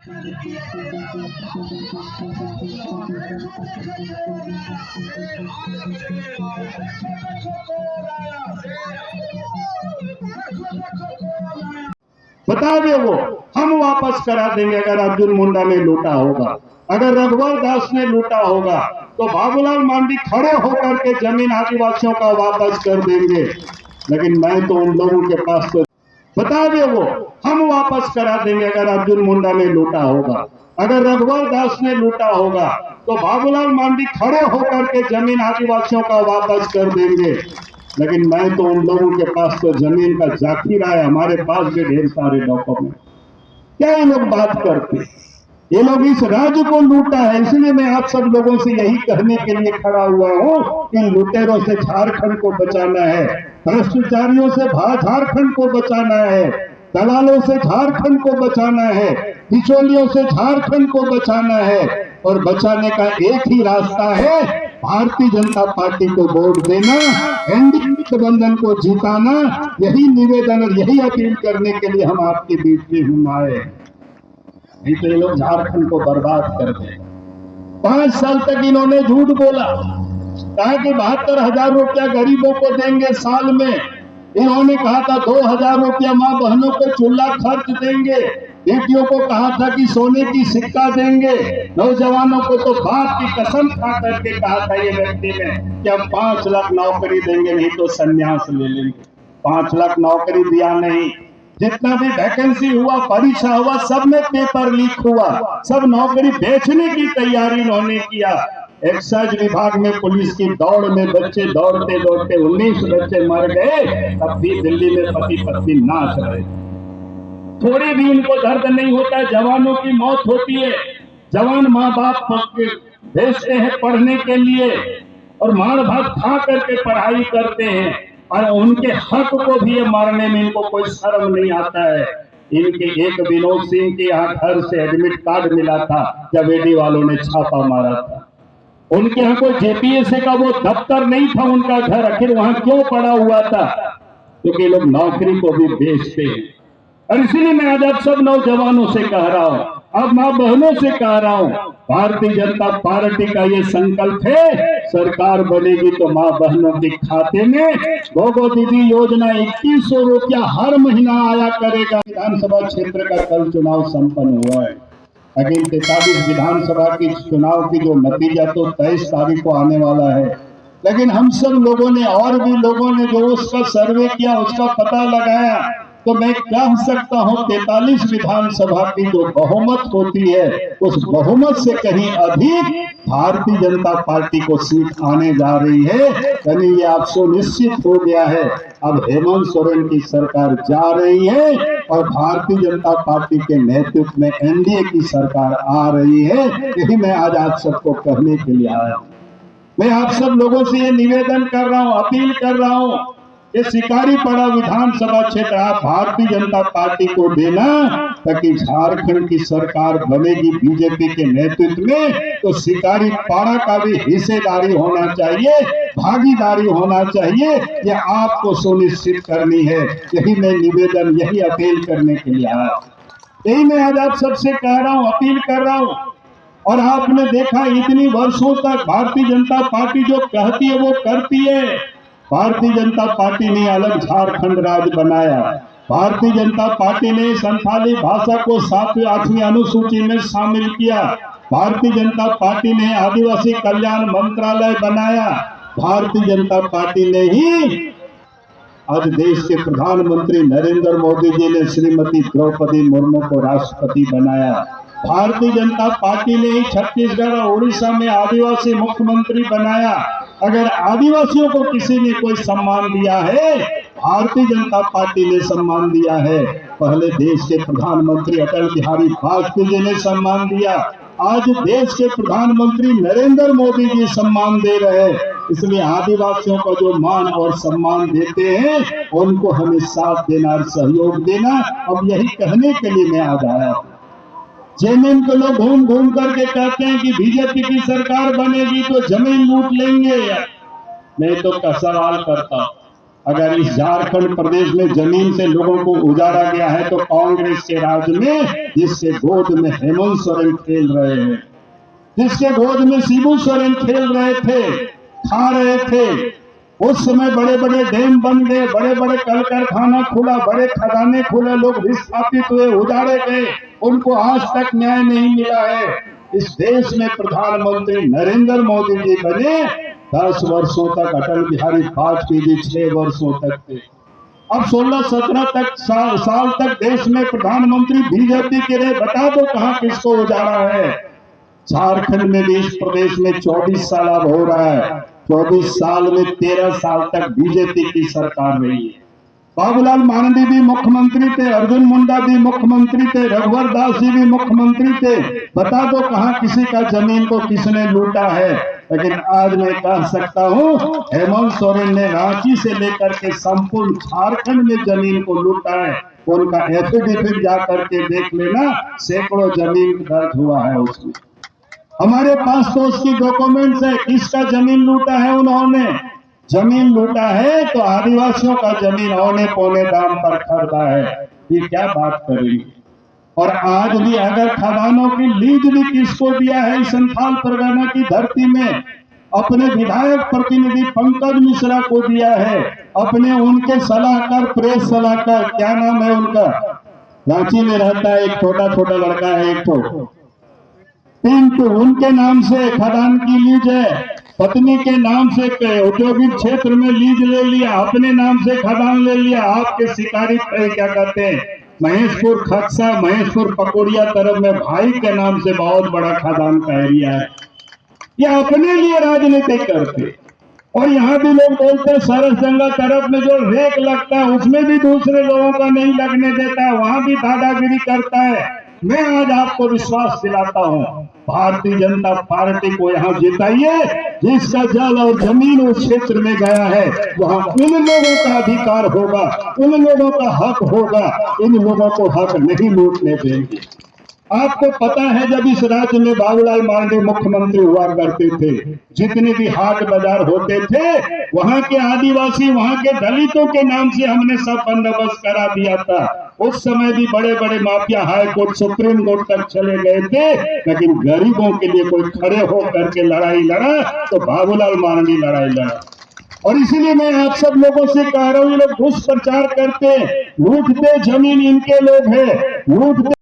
बता दे वो, हम वापस करा देंगे अगर अर्जुन मुंडा ने लूटा होगा, अगर रघुवर दास ने लूटा होगा तो बाबूलाल मांडी खड़े होकर के जमीन आदिवासियों का वापस कर देंगे। लेकिन मैं तो उन लोगों के पास तो बता दे वो, हम वापस करा देंगे अगर अर्जुन मुंडा ने लूटा होगा, अगर रघुवर दास ने लूटा होगा तो बाबूलाल मांडी खड़े होकर के जमीन आदिवासियों का वापस कर देंगे। लेकिन मैं तो उन लोगों के पास तो जमीन का जाखिरा है, हमारे पास भी ढेर सारे डॉक्यूमेंट। क्या ये लोग बात करते, ये लोग इस राज्य को लूटा है। इसलिए मैं आप सब लोगों से यही कहने के लिए खड़ा हुआ हूँ कि लुटेरों से झारखंड को बचाना है, भ्रष्टाचारियों से झारखंड को बचाना है, दलालों से झारखंड को बचाना है, बिचौलियों से झारखंड को बचाना है। और बचाने का एक ही रास्ता है, भारतीय जनता पार्टी को वोट देना, एनडीए गठबंधन को जिताना। यही निवेदन और यही अपील करने के लिए हम आपके बीच में हम आए। नहीं तो ये लोग झारखंड को बर्बाद कर दे। 5 साल तक इन्होंने झूठ बोला, कहा कि 72,000 रुपया गरीबों को देंगे साल में। इन्होंने कहा था 2,000 रुपया माँ बहनों को चूल्हा खर्च देंगे, बेटियों को कहा था कि सोने की सिक्का देंगे, नौजवानों को तो बाप की कसम खा करके कहा था ये व्यक्ति ने कि हम 5 लाख नौकरी देंगे, नहीं तो संन्यास ले लेंगे। 5 लाख नौकरी दिया नहीं, जितना भी वैकेंसी हुआ, परीक्षा हुआ, सब में पेपर लीक हुआ, सब नौकरी बेचने की तैयारी इन्होंने किया। एक्साइज विभाग में पुलिस की दौड़ में बच्चे दौड़ते दौड़ते 19 बच्चे मर गए, तब भी दिल्ली में पति पत्नी नाच रहे। थोड़ी भी इनको दर्द नहीं होता, जवानों की मौत होती है, जवान माँ बाप भेजते हैं पढ़ने के लिए और मार भात खा करके पढ़ाई करते हैं, और उनके हक को भी मारने में इनको कोई शर्म नहीं आता है। इनके एक विनोद सिंह के यहाँ घर से एडमिट कार्ड मिला था जब ईडी वालों ने छापा मारा था। उनके यहाँ कोई जेपीएससी का वो दफ्तर नहीं था उनका घर, आखिर वहां क्यों पड़ा हुआ था? क्योंकि लोग नौकरी को भी बेचते हैं। और इसीलिए मैं आज आप सब नौजवानों से कह रहा हूं, अब माँ बहनों से कह रहा हूं, भारतीय जनता पार्टी का ये संकल्प है, सरकार बनेगी तो माँ बहनों के खाते में गोगो दीदी योजना 2100 रुपया हर महीना आया करेगा। विधानसभा क्षेत्र का कल चुनाव संपन्न हुआ है, लेकिन 43 विधानसभा की चुनाव की जो नतीजा तो 23 तारीख को आने वाला है। लेकिन हम सब लोगों ने और भी लोगों ने जो उसका सर्वे किया, उसका पता लगाया, तो मैं कह सकता हूं 43 विधानसभा की जो बहुमत होती है, उस बहुमत से कहीं अधिक भारतीय जनता पार्टी को सीट आने जा रही है। यानी ये आप सुनिश्चित हो गया है, अब हेमंत सोरेन की सरकार जा रही है और भारतीय जनता पार्टी के नेतृत्व में एनडीए की सरकार आ रही है। यही मैं आज आप सबको कहने के लिए आया हूं। मैं आप सब लोगों से ये निवेदन कर रहा हूं, अपील कर रहा हूं, ये शिकारीपाड़ा विधानसभा क्षेत्र आप भारतीय जनता पार्टी को देना, ताकि झारखंड की सरकार बनेगी बीजेपी के नेतृत्व में, तो शिकारीपाड़ा का भी हिस्सेदारी होना चाहिए, भागीदारी होना चाहिए। ये आपको सुनिश्चित करनी है। यही मैं निवेदन, यही अपील करने के लिए आया। यही मैं आज आप सबसे कह रहा हूँ, अपील कर रहा हूँ। और आपने देखा इतनी वर्षों तक भारतीय जनता पार्टी जो कहती है वो करती है। भारतीय जनता पार्टी ने अलग झारखंड राज्य बनाया, भारतीय जनता पार्टी ने संथाली भाषा को 7वीं 8वीं अनुसूची में शामिल किया, भारतीय जनता पार्टी ने आदिवासी कल्याण मंत्रालय बनाया, भारतीय जनता पार्टी ने ही आज देश के प्रधानमंत्री नरेंद्र मोदी जी ने श्रीमती द्रौपदी मुर्मू को राष्ट्रपति बनाया, भारतीय जनता पार्टी ने ही छत्तीसगढ़ और उड़ीसा में आदिवासी मुख्यमंत्री बनाया। अगर आदिवासियों को किसी ने कोई सम्मान दिया है, भारतीय जनता पार्टी ने सम्मान दिया है। पहले देश के प्रधानमंत्री अटल बिहारी वाजपेयी जी ने सम्मान दिया, आज देश के प्रधानमंत्री नरेंद्र मोदी जी सम्मान दे रहे हैं। इसलिए आदिवासियों को जो मान और सम्मान देते हैं, उनको हमें साथ देना और सहयोग देना। अब यही कहने के लिए मैं आज आया हूं। जमीन को लोग घूम घूम करके कहते हैं कि बीजेपी की सरकार बनेगी तो जमीन लूट लेंगे। मैं तो का सवाल करता हूं, अगर इस झारखंड प्रदेश में जमीन से लोगों को उजाड़ा गया है तो कांग्रेस के राज में, जिसके गोद में हेमंत सोरेन खेल रहे हैं, जिसके गोद में शिबू सोरेन खेल रहे थे, खा रहे थे। उस समय बड़े बड़े डैम बन गए, बड़े बड़े कल कारखाना खुला, बड़े खदाने खुले, लोग विस्थापित हुए, उजाड़े गए, उनको आज तक न्याय नहीं मिला है। इस देश में प्रधानमंत्री नरेंद्र मोदी जी बने 10 वर्षों तक, अटल बिहारी वाजपेयी जी 6 वर्षों तक थे। अब 16-17 तक साल तक देश में प्रधानमंत्री बीजेपी के रहे। बता दो कहां किसको उजाड़ा है। झारखंड में भी इस प्रदेश में 24 साल अब हो रहा है। 24 साल में 13 साल तक बीजेपी की सरकार रही है। बाबूलाल मांझी भी मुख्यमंत्री थे, अर्जुन मुंडा भी मुख्यमंत्री थे, रघुवर दास जी भी मुख्यमंत्री थे। बता दो कहां किसी का जमीन को किसने लूटा है। लेकिन आज मैं कह सकता हूं, हेमंत सोरेन ने रांची से लेकर के संपूर्ण झारखंड में जमीन को लूटा है। उनका एफिडेविट जाकर के देख लेना, सैकड़ों जमीन दर्ज हुआ है उसमें। हमारे पास तो उसकी डॉक्यूमेंट्स है, किसका जमीन लूटा है उन्होंने। जमीन लूटा है तो आदिवासियों का जमीन औने पौने दाम पर खरीदा है। ये क्या बात करेंगे। और आज भी अगर खदानों की लीज भी किसको दिया है संथाल परगना की धरती में, अपने विधायक प्रतिनिधि पंकज मिश्रा को दिया है। अपने उनके सलाहकार, प्रेस सलाहकार, क्या नाम है उनका, रांची में रहता है, एक छोटा छोटा लड़का है, एक तो पिंटू, उनके नाम से खदान की लीज है। पत्नी के नाम से औद्योगिक क्षेत्र में लीज ले लिया, अपने नाम से खदान ले लिया। आपके शिकारी क्या कहते हैं, महेशपुर खक्सा, महेशपुर पकोड़िया तरफ में भाई के नाम से बहुत बड़ा खदान का एरिया है। ये अपने लिए राजनीति करते। और यहाँ भी लोग बोलते हैं सरसगंगा तरफ में जो रेक लगता है उसमें भी दूसरे लोगों का नहीं लगने देता है, वहां भी दादागिरी करता है। मैं आज आपको विश्वास दिलाता हूं, भारतीय जनता पार्टी को यहां जिताइए। जिसका जल और जमीन उस क्षेत्र में गया है, वहां उन लोगों का अधिकार होगा, उन लोगों का हक होगा। इन लोगों को हक नहीं लूटने देंगे। आपको पता है जब इस राज्य में बाबूलाल मांझी मुख्यमंत्री हुआ करते थे, जितने भी हाट बाजार होते थे, वहां के आदिवासी, वहां के दलितों के नाम से हमने सब बंदोबस्त करा दिया था। उस समय भी बड़े बड़े mafia high court, supreme court तक चले गए थे, लेकिन गरीबों के लिए कोई खड़े होकर के लड़ाई लड़ा तो बाबूलाल मांझी लड़ाई लड़ा। और इसीलिए मैं आप सब लोगों से कह रहा हूं, ये लोग दुष्प्रचार करते, लूटते जमीन इनके लोग हैं, लूटते